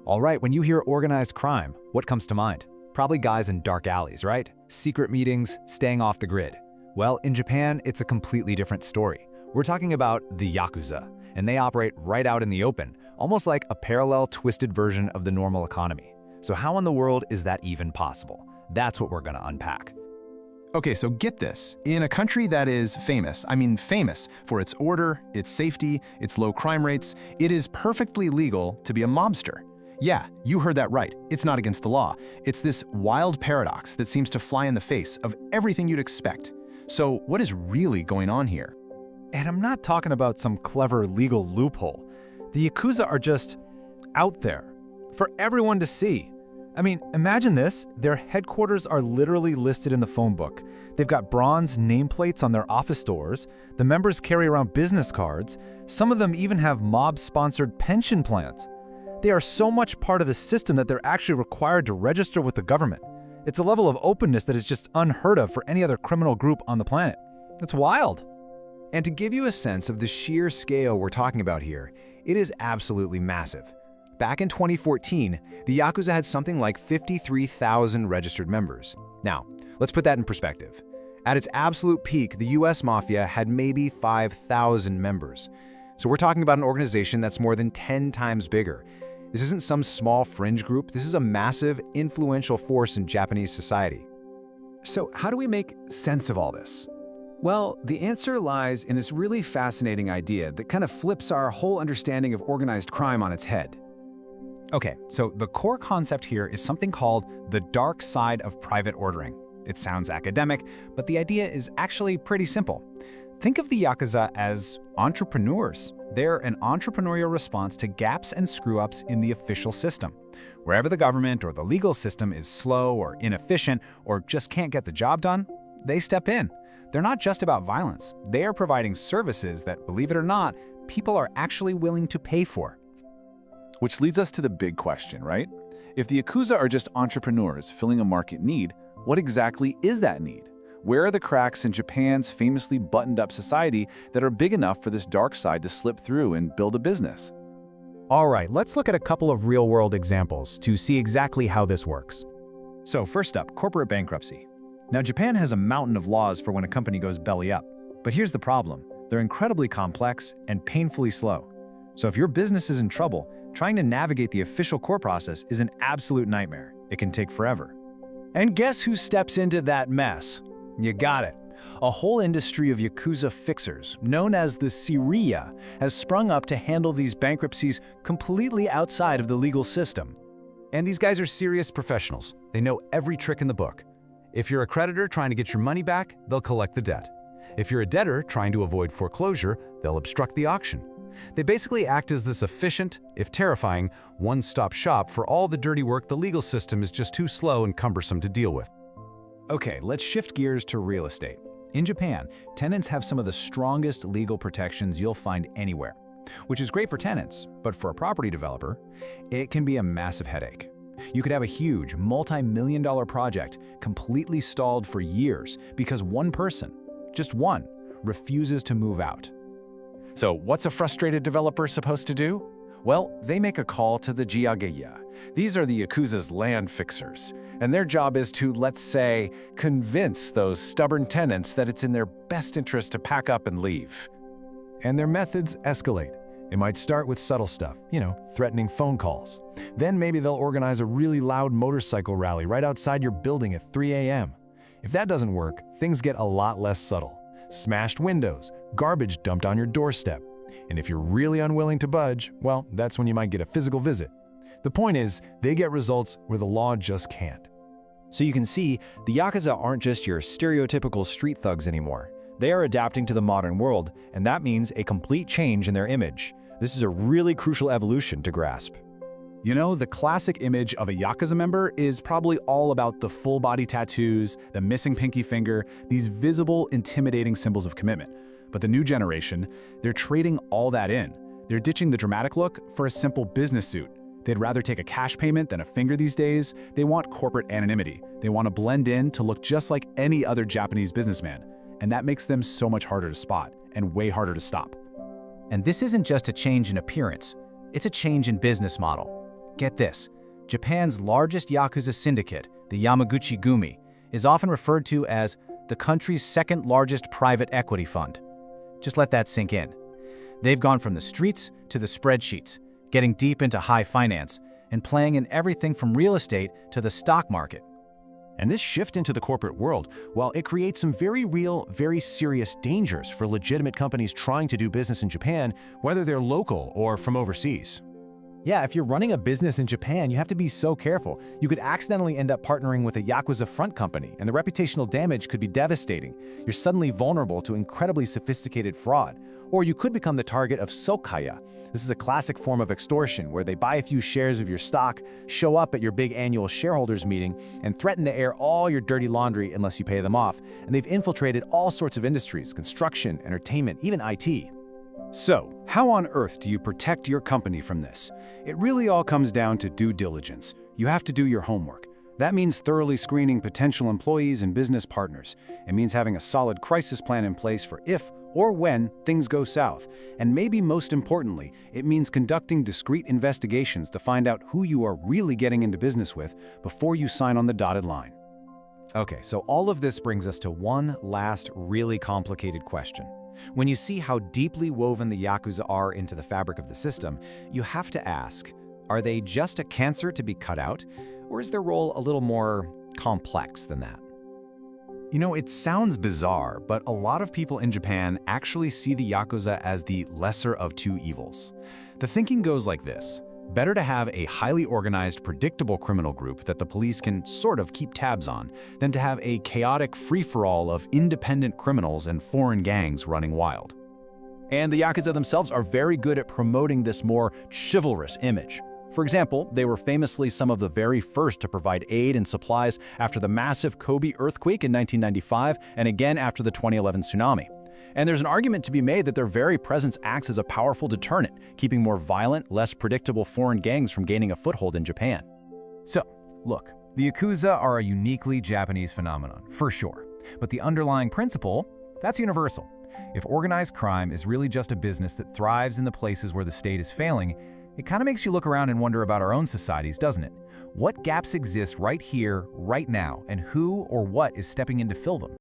All right, when you hear organized crime, what comes to mind? Probably guys in dark alleys, right? Secret meetings, staying off the grid. Well, in Japan, it's a completely different story. We're talking about the Yakuza, and they operate right out in the open, almost like a parallel, twisted version of the normal economy. So how in the world is that even possible? That's what we're going to unpack. Okay, so get this. In a country that is famous, famous for its order, its safety, its low crime rates, it is perfectly legal to be a mobster. Yeah, you heard that right. It's not against the law. It's this wild paradox that seems to fly in the face of everything you'd expect. So what is really going on here? And I'm not talking about some clever legal loophole. The Yakuza are just out there for everyone to see. Imagine this. Their headquarters are literally listed in the phone book. They've got bronze nameplates on their office doors. The members carry around business cards. Some of them even have mob-sponsored pension plans. They are so much part of the system that they're actually required to register with the government. It's a level of openness that is just unheard of for any other criminal group on the planet. It's wild. And to give you a sense of the sheer scale we're talking about here, it is absolutely massive. Back in 2014, the Yakuza had something like 53,000 registered members. Now, let's put that in perspective. At its absolute peak, the US Mafia had maybe 5,000 members. So we're talking about an organization that's more than 10 times bigger. This isn't some small fringe group, this is a massive, influential force in Japanese society. So how do we make sense of all this? Well, the answer lies in this really fascinating idea that kind of flips our whole understanding of organized crime on its head. Okay, so the core concept here is something called the dark side of private ordering. It sounds academic, but the idea is actually pretty simple. Think of the Yakuza as entrepreneurs. They're an entrepreneurial response to gaps and screw-ups in the official system. Wherever the government or the legal system is slow or inefficient or just can't get the job done, they step in. They're not just about violence. They are providing services that, believe it or not, people are actually willing to pay for. Which leads us to the big question, right? If the Yakuza are just entrepreneurs filling a market need, what exactly is that need? Where are the cracks in Japan's famously buttoned-up society that are big enough for this dark side to slip through and build a business? All right, let's look at a couple of real-world examples to see exactly how this works. So first up, corporate bankruptcy. Now, Japan has a mountain of laws for when a company goes belly up. But here's the problem. They're incredibly complex and painfully slow. So if your business is in trouble, trying to navigate the official court process is an absolute nightmare. It can take forever. And guess who steps into that mess? You got it. A whole industry of Yakuza fixers, known as the Syria, has sprung up to handle these bankruptcies completely outside of the legal system. And these guys are serious professionals. They know every trick in the book. If you're a creditor trying to get your money back, they'll collect the debt. If you're a debtor trying to avoid foreclosure, they'll obstruct the auction. They basically act as this efficient, if terrifying, one-stop shop for all the dirty work the legal system is just too slow and cumbersome to deal with. Okay, let's shift gears to real estate. In Japan, tenants have some of the strongest legal protections you'll find anywhere, which is great for tenants, but for a property developer, it can be a massive headache. You could have a huge, multi-million-dollar project completely stalled for years because one person, just one, refuses to move out. So what's a frustrated developer supposed to do? Well, they make a call to the jiageya. These are the Yakuza's land fixers, and their job is to, let's say, convince those stubborn tenants that it's in their best interest to pack up and leave. And their methods escalate. It might start with subtle stuff, threatening phone calls. Then maybe they'll organize a really loud motorcycle rally right outside your building at 3 a.m. If that doesn't work, things get a lot less subtle. Smashed windows, garbage dumped on your doorstep. And if you're really unwilling to budge, well, that's when you might get a physical visit. The point is, they get results where the law just can't. So you can see, the Yakuza aren't just your stereotypical street thugs anymore. They are adapting to the modern world, and that means a complete change in their image. This is a really crucial evolution to grasp. The classic image of a Yakuza member is probably all about the full-body tattoos, the missing pinky finger, these visible, intimidating symbols of commitment. But the new generation, they're trading all that in. They're ditching the dramatic look for a simple business suit. They'd rather take a cash payment than a finger these days. They want corporate anonymity. They want to blend in to look just like any other Japanese businessman. And that makes them so much harder to spot and way harder to stop. And this isn't just a change in appearance, it's a change in business model. Get this, Japan's largest Yakuza syndicate, the Yamaguchi Gumi, is often referred to as the country's second largest private equity fund. Just let that sink in. They've gone from the streets to the spreadsheets, getting deep into high finance, and playing in everything from real estate to the stock market. And this shift into the corporate world, while it creates some very real, very serious dangers for legitimate companies trying to do business in Japan, whether they're local or from overseas. Yeah, if you're running a business in Japan, you have to be so careful. You could accidentally end up partnering with a Yakuza front company, and the reputational damage could be devastating. You're suddenly vulnerable to incredibly sophisticated fraud. Or you could become the target of sokaya. This is a classic form of extortion where they buy a few shares of your stock, show up at your big annual shareholders meeting, and threaten to air all your dirty laundry unless you pay them off. And they've infiltrated all sorts of industries: construction, entertainment, even IT. So, how on earth do you protect your company from this? It really all comes down to due diligence. You have to do your homework. That means thoroughly screening potential employees and business partners. It means having a solid crisis plan in place for if or when things go south. And maybe most importantly, it means conducting discreet investigations to find out who you are really getting into business with before you sign on the dotted line. Okay, so all of this brings us to one last really complicated question. When you see how deeply woven the Yakuza are into the fabric of the system, you have to ask, are they just a cancer to be cut out, or is their role a little more complex than that? You know, it sounds bizarre, but a lot of people in Japan actually see the Yakuza as the lesser of two evils. The thinking goes like this: better to have a highly organized, predictable criminal group that the police can sort of keep tabs on than to have a chaotic free-for-all of independent criminals and foreign gangs running wild. And the Yakuza themselves are very good at promoting this more chivalrous image. For example, they were famously some of the very first to provide aid and supplies after the massive Kobe earthquake in 1995 and again after the 2011 tsunami. And there's an argument to be made that their very presence acts as a powerful deterrent, keeping more violent, less predictable foreign gangs from gaining a foothold in Japan. So, look, the Yakuza are a uniquely Japanese phenomenon, for sure. But the underlying principle, that's universal. If organized crime is really just a business that thrives in the places where the state is failing, it kind of makes you look around and wonder about our own societies, doesn't it? What gaps exist right here, right now, and who or what is stepping in to fill them?